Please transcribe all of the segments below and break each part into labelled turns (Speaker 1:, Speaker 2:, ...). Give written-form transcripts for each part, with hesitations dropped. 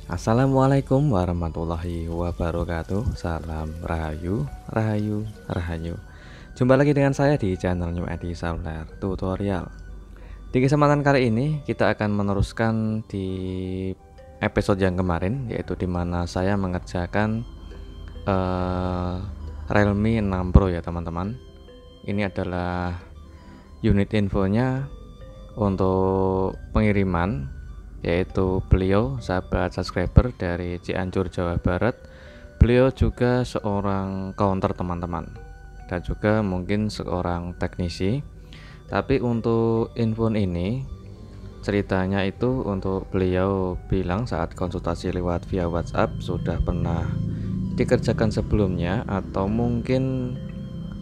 Speaker 1: Assalamualaikum warahmatullahi wabarakatuh. Salam Rahayu, Rahayu, Rahayu. Jumpa lagi dengan saya di channel New Edi Saluler Tutorial. Di kesempatan kali ini kita akan meneruskan di episode yang kemarin, yaitu dimana saya mengerjakan Realme 6 Pro ya teman-teman. Ini adalah unit infonya untuk pengiriman, yaitu beliau sahabat subscriber dari Cianjur, Jawa Barat. Beliau juga seorang counter teman-teman, dan juga mungkin seorang teknisi. Tapi untuk info ini ceritanya itu untuk beliau bilang saat konsultasi lewat via WhatsApp sudah pernah dikerjakan sebelumnya, atau mungkin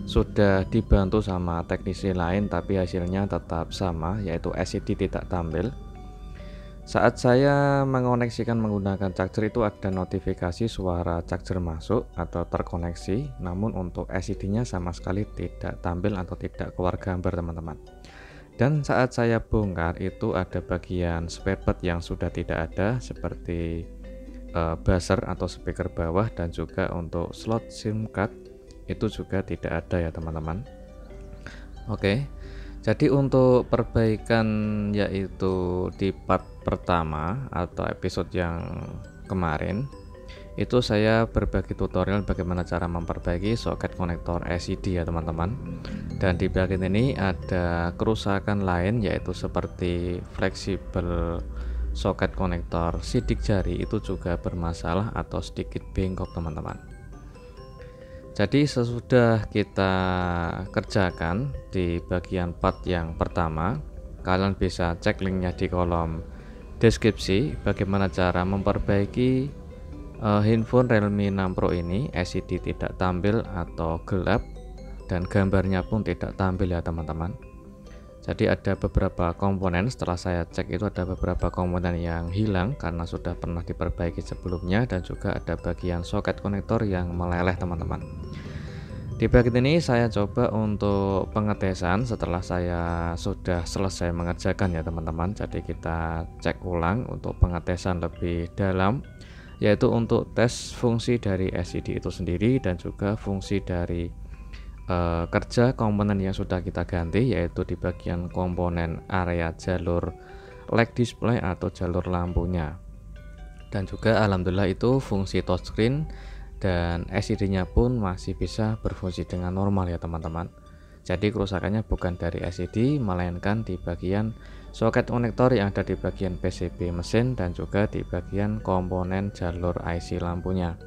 Speaker 1: sudah dibantu sama teknisi lain tapi hasilnya tetap sama, yaitu LCD tidak tampil. Saat saya mengoneksikan menggunakan charger itu ada notifikasi suara charger masuk atau terkoneksi, namun untuk LCD-nya sama sekali tidak tampil atau tidak keluar gambar teman-teman. Dan saat saya bongkar itu ada bagian spare part yang sudah tidak ada, seperti buzzer atau speaker bawah, dan juga untuk slot SIM card itu juga tidak ada ya teman-teman. Oke. Jadi untuk perbaikan, yaitu di part pertama atau episode yang kemarin, itu saya berbagi tutorial bagaimana cara memperbaiki soket konektor LCD ya teman-teman. Dan di bagian ini ada kerusakan lain, yaitu seperti fleksibel soket konektor sidik jari itu juga bermasalah atau sedikit bengkok teman-teman. Jadi sesudah kita kerjakan di bagian part yang pertama, kalian bisa cek linknya di kolom deskripsi bagaimana cara memperbaiki handphone Realme 6 Pro ini LCD tidak tampil atau gelap, dan gambarnya pun tidak tampil ya teman-teman. Jadi ada beberapa komponen, setelah saya cek itu ada beberapa komponen yang hilang karena sudah pernah diperbaiki sebelumnya, dan juga ada bagian soket konektor yang meleleh teman-teman. Di bagian ini saya coba untuk pengetesan setelah saya sudah selesai mengerjakan ya teman-teman. Jadi kita cek ulang untuk pengetesan lebih dalam, yaitu untuk tes fungsi dari LCD itu sendiri dan juga fungsi dari kerja komponen yang sudah kita ganti, yaitu di bagian komponen area jalur LED display atau jalur lampunya. Dan juga alhamdulillah itu fungsi touchscreen dan LCD nya pun masih bisa berfungsi dengan normal ya teman-teman. Jadi kerusakannya bukan dari LCD, melainkan di bagian soket konektor yang ada di bagian PCB mesin dan juga di bagian komponen jalur IC lampunya.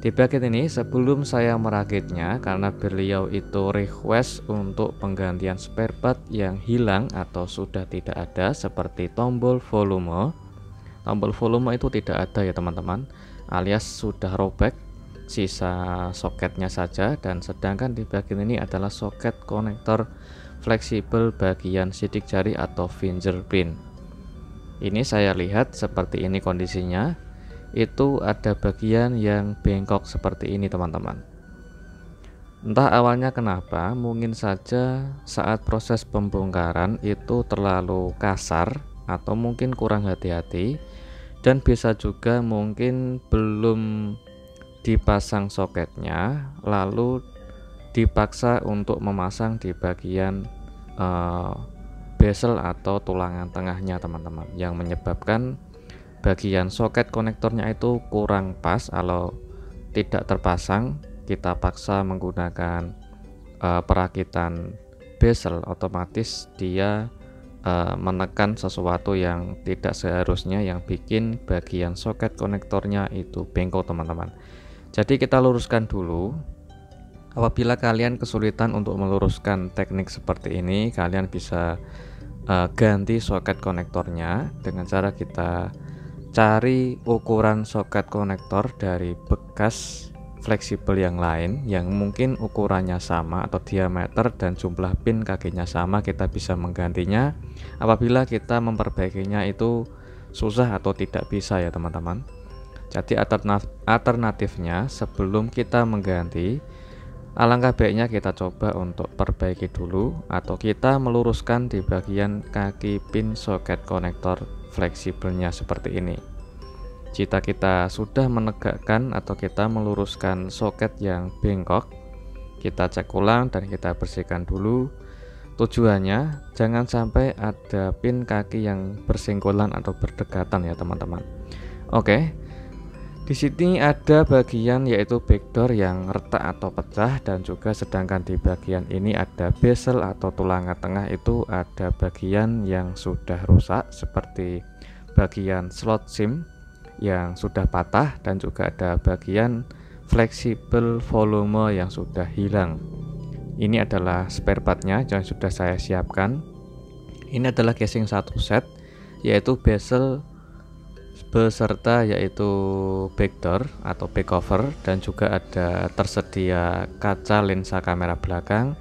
Speaker 1: Di bagian ini sebelum saya merakitnya, karena beliau itu request untuk penggantian spare part yang hilang atau sudah tidak ada, seperti tombol volume. Tombol volume itu tidak ada ya teman-teman, alias sudah robek, sisa soketnya saja. Dan sedangkan di bagian ini adalah soket konektor fleksibel bagian sidik jari atau fingerprint. Ini saya lihat seperti ini kondisinya. Itu ada bagian yang bengkok seperti ini teman-teman. Entah awalnya kenapa, mungkin saja saat proses pembongkaran itu terlalu kasar atau mungkin kurang hati-hati, dan bisa juga mungkin belum dipasang soketnya lalu dipaksa untuk memasang di bagian bezel atau tulangan tengahnya teman-teman, yang menyebabkan bagian soket konektornya itu kurang pas. Kalau tidak terpasang, kita paksa menggunakan perakitan bezel, otomatis dia menekan sesuatu yang tidak seharusnya, yang bikin bagian soket konektornya itu bengkok teman-teman. Jadi kita luruskan dulu. Apabila kalian kesulitan untuk meluruskan teknik seperti ini, kalian bisa ganti soket konektornya dengan cara kita cari ukuran soket konektor dari bekas fleksibel yang lain yang mungkin ukurannya sama atau diameter dan jumlah pin kakinya sama. Kita bisa menggantinya apabila kita memperbaikinya itu susah atau tidak bisa ya teman-teman. Jadi alternatifnya, sebelum kita mengganti, alangkah baiknya kita coba untuk perbaiki dulu, atau kita meluruskan di bagian kaki pin soket konektor fleksibelnya seperti ini. Jika kita sudah menegakkan atau kita meluruskan soket yang bengkok, kita cek ulang dan kita bersihkan dulu. Tujuannya jangan sampai ada pin kaki yang bersenggolan atau berdekatan ya teman-teman. Oke, di sini ada bagian yaitu backdoor yang retak atau pecah, dan juga sedangkan di bagian ini ada bezel atau tulangan tengah itu ada bagian yang sudah rusak, seperti bagian slot SIM yang sudah patah, dan juga ada bagian fleksibel volume yang sudah hilang. Ini adalah spare partnya yang sudah saya siapkan. Ini adalah casing satu set, yaitu bezel beserta yaitu backdoor atau back cover, dan juga ada tersedia kaca lensa kamera belakang,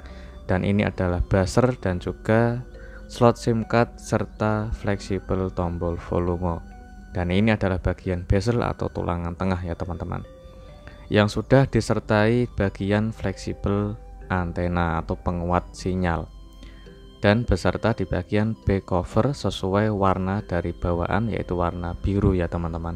Speaker 1: dan ini adalah buzzer dan juga slot SIM card serta fleksibel tombol volume. Dan ini adalah bagian bezel atau tulangan tengah ya teman-teman, yang sudah disertai bagian fleksibel antena atau penguat sinyal, dan beserta di bagian back cover sesuai warna dari bawaan yaitu warna biru ya teman-teman,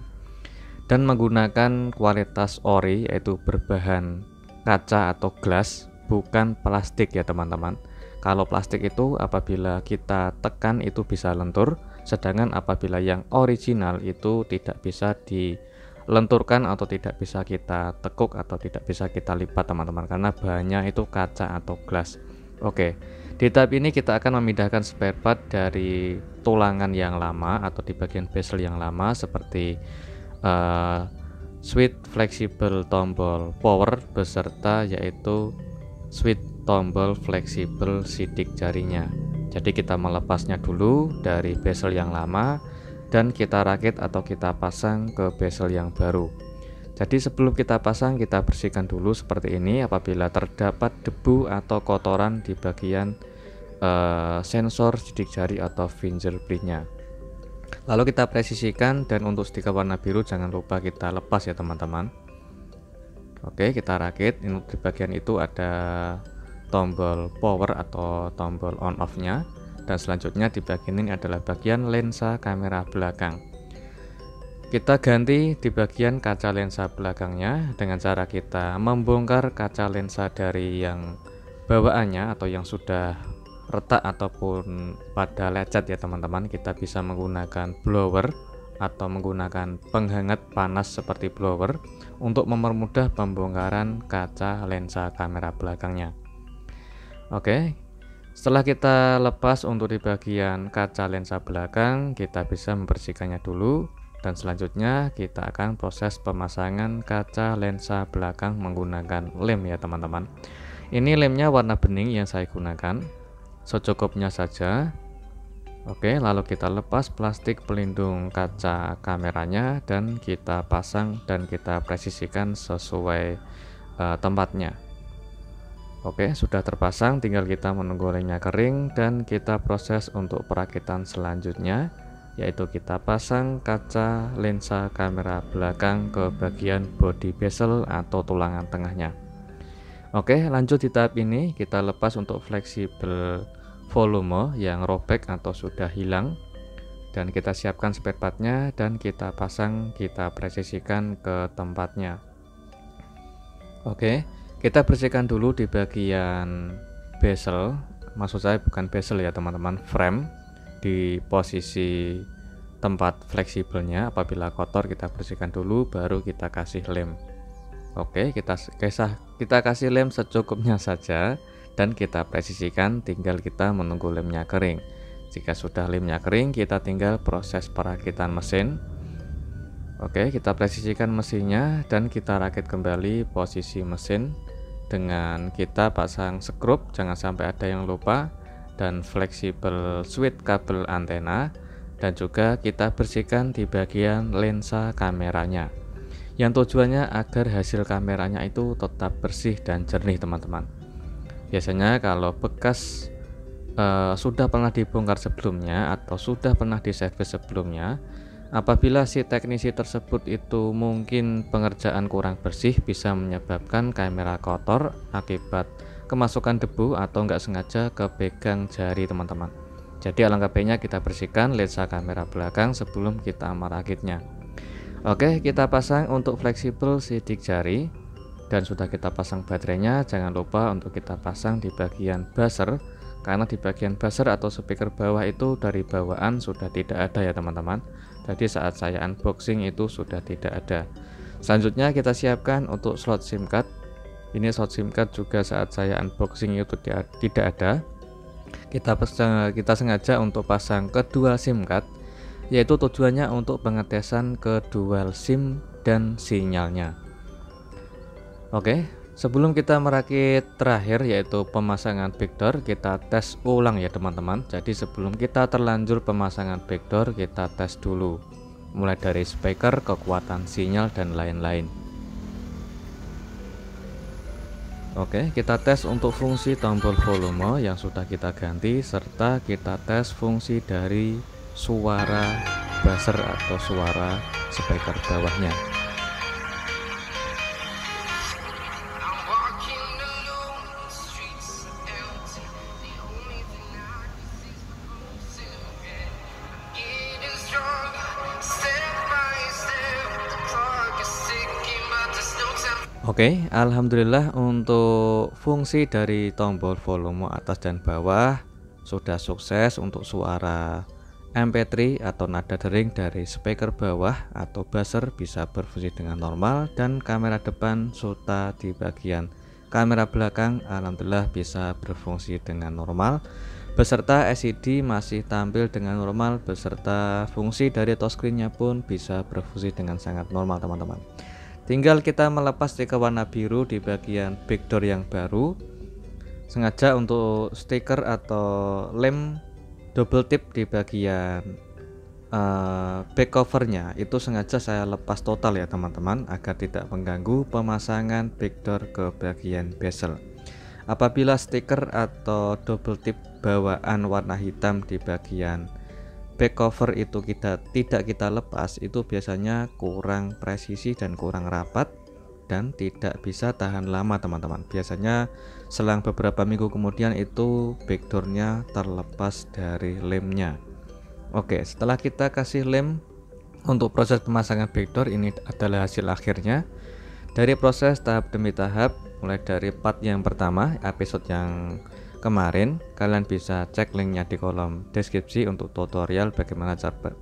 Speaker 1: dan menggunakan kualitas ori yaitu berbahan kaca atau glass, bukan plastik ya teman-teman. Kalau plastik itu apabila kita tekan itu bisa lentur, sedangkan apabila yang original itu tidak bisa dilenturkan atau tidak bisa kita tekuk atau tidak bisa kita lipat teman-teman, karena bahannya itu kaca atau glass. Oke, di tahap ini kita akan memindahkan spare part dari tulangan yang lama atau di bagian bezel yang lama, seperti switch fleksibel tombol power beserta yaitu switch tombol fleksibel sidik jarinya. Jadi kita melepasnya dulu dari bezel yang lama dan kita rakit atau kita pasang ke bezel yang baru. Jadi sebelum kita pasang, kita bersihkan dulu seperti ini apabila terdapat debu atau kotoran di bagian sensor sidik jari atau fingerprintnya. Lalu kita presisikan, dan untuk stiker warna biru jangan lupa kita lepas ya teman-teman. Oke, kita rakit. Di bagian itu ada tombol power atau tombol on off nya, dan selanjutnya di bagian ini adalah bagian lensa kamera belakang. Kita ganti di bagian kaca lensa belakangnya dengan cara kita membongkar kaca lensa dari yang bawaannya atau yang sudah retak ataupun pada lecet ya teman-teman. Kita bisa menggunakan blower atau menggunakan penghangat panas seperti blower untuk mempermudah pembongkaran kaca lensa kamera belakangnya. Oke, setelah kita lepas untuk di bagian kaca lensa belakang, kita bisa membersihkannya dulu, dan selanjutnya kita akan proses pemasangan kaca lensa belakang menggunakan lem ya teman-teman. Ini lemnya warna bening yang saya gunakan, secukupnya saja. Oke, lalu kita lepas plastik pelindung kaca kameranya dan kita pasang dan kita presisikan sesuai tempatnya. Oke, sudah terpasang, tinggal kita menunggu lemnya kering dan kita proses untuk perakitan selanjutnya, yaitu kita pasang kaca lensa kamera belakang ke bagian body bezel atau tulangan tengahnya. Oke, lanjut di tahap ini kita lepas untuk fleksibel volume yang robek atau sudah hilang, dan kita siapkan spare partnya dan kita pasang, kita presisikan ke tempatnya. Oke, kita bersihkan dulu di bagian bezel, maksud saya bukan bezel ya teman-teman, frame di posisi tempat fleksibelnya. Apabila kotor kita bersihkan dulu, baru kita kasih lem. Oke, kita kasih lem secukupnya saja dan kita presisikan, tinggal kita menunggu lemnya kering. Jika sudah lemnya kering, kita tinggal proses perakitan mesin. Oke, kita presisikan mesinnya dan kita rakit kembali posisi mesin dengan kita pasang skrup, jangan sampai ada yang lupa, dan fleksibel switch kabel antena, dan juga kita bersihkan di bagian lensa kameranya, yang tujuannya agar hasil kameranya itu tetap bersih dan jernih teman-teman. Biasanya kalau bekas sudah pernah dibongkar sebelumnya atau sudah pernah diservis sebelumnya, apabila si teknisi tersebut itu mungkin pengerjaan kurang bersih, bisa menyebabkan kamera kotor akibat kemasukan debu atau nggak sengaja kepegang jari teman-teman. Jadi alangkah baiknya kita bersihkan lensa kamera belakang sebelum kita merakitnya. Oke, kita pasang untuk fleksibel sidik jari dan sudah kita pasang baterainya. Jangan lupa untuk kita pasang di bagian buzzer, karena di bagian buzzer atau speaker bawah itu dari bawaan sudah tidak ada ya teman-teman. Jadi saat saya unboxing itu sudah tidak ada. Selanjutnya kita siapkan untuk slot SIM card. Ini slot SIM card juga saat saya unboxing itu tidak ada. Kita sengaja untuk pasang kedua SIM card, yaitu tujuannya untuk pengetesan ke dual SIM dan sinyalnya. Oke, sebelum kita merakit terakhir yaitu pemasangan backdoor, kita tes ulang ya teman-teman. Jadi sebelum kita terlanjur pemasangan backdoor, kita tes dulu mulai dari speaker, kekuatan sinyal dan lain-lain. Oke, kita tes untuk fungsi tombol volume yang sudah kita ganti, serta kita tes fungsi dari suara buzzer atau suara speaker bawahnya. Oke, alhamdulillah untuk fungsi dari tombol volume atas dan bawah sudah sukses untuk suara MP3 atau nada dering dari speaker bawah atau buzzer bisa berfungsi dengan normal, dan kamera depan serta di bagian kamera belakang alhamdulillah bisa berfungsi dengan normal, beserta LCD masih tampil dengan normal, beserta fungsi dari touchscreen-nya pun bisa berfungsi dengan sangat normal teman-teman. Tinggal kita melepas stiker warna biru di bagian backdoor yang baru. Sengaja untuk stiker atau lem double tip di bagian back covernya itu sengaja saya lepas total ya teman-teman, agar tidak mengganggu pemasangan backdoor ke bagian bezel. Apabila stiker atau double tip bawaan warna hitam di bagian back cover itu tidak kita lepas, itu biasanya kurang presisi dan kurang rapat dan tidak bisa tahan lama teman-teman. Biasanya selang beberapa minggu kemudian itu backdoornya terlepas dari lemnya. Oke, setelah kita kasih lem untuk proses pemasangan backdoor, ini adalah hasil akhirnya. Dari proses tahap demi tahap, mulai dari part yang pertama episode yang kemarin, kalian bisa cek linknya di kolom deskripsi untuk tutorial bagaimana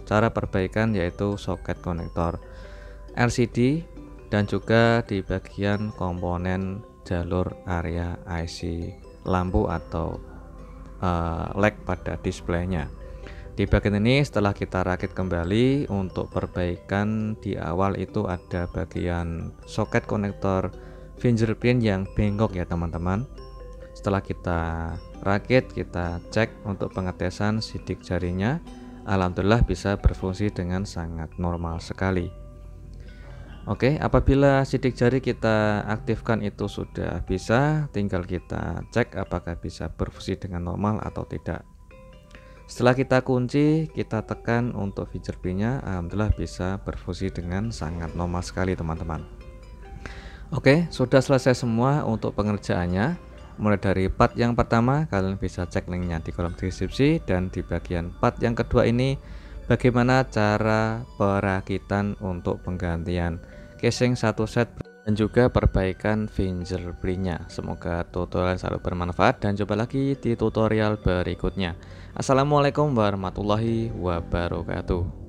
Speaker 1: cara perbaikan yaitu soket konektor LCD dan juga di bagian komponen jalur area IC lampu atau lag pada displaynya. Di bagian ini setelah kita rakit kembali, untuk perbaikan di awal itu ada bagian soket konektor fingerprint yang bengkok ya teman-teman. Setelah kita rakit, kita cek untuk pengetesan sidik jarinya, alhamdulillah bisa berfungsi dengan sangat normal sekali. Oke, apabila sidik jari kita aktifkan itu sudah bisa, tinggal kita cek apakah bisa berfungsi dengan normal atau tidak. Setelah kita kunci, kita tekan untuk fingerprint-nya, alhamdulillah bisa berfungsi dengan sangat normal sekali teman-teman. Oke, sudah selesai semua untuk pengerjaannya. Mulai dari part yang pertama, kalian bisa cek linknya di kolom deskripsi, dan di bagian part yang kedua ini bagaimana cara perakitan untuk penggantian casing satu set dan juga perbaikan fingerprint-nya. Semoga tutorial selalu bermanfaat dan jumpa lagi di tutorial berikutnya. Assalamualaikum warahmatullahi wabarakatuh.